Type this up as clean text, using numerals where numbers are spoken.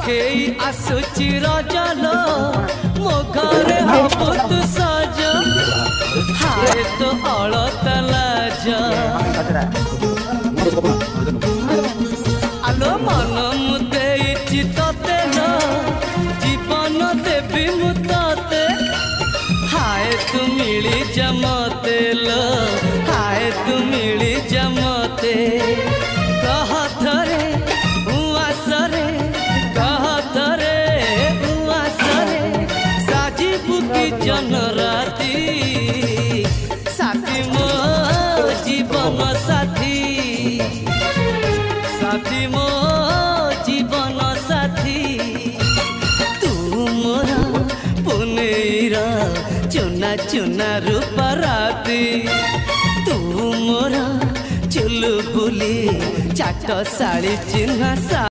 पाखेई आसुची रजलो मो घरे हबो तू सज हाय तो अलता लाज आलो मन मुदे चितते न जीवन देवी मुतते हाय तू मिली जमते लो हाय तू मिली जमते कह थरे उआसरे कह थरे उआसरे साजी बुकी जन राती साथी मो जीवन साथी साथी मो जीवन साथी तू मोरा पुनेरा चुना चुना रूपराती तू मोरा चुलबुली चाट साड़ी चिन्ह सा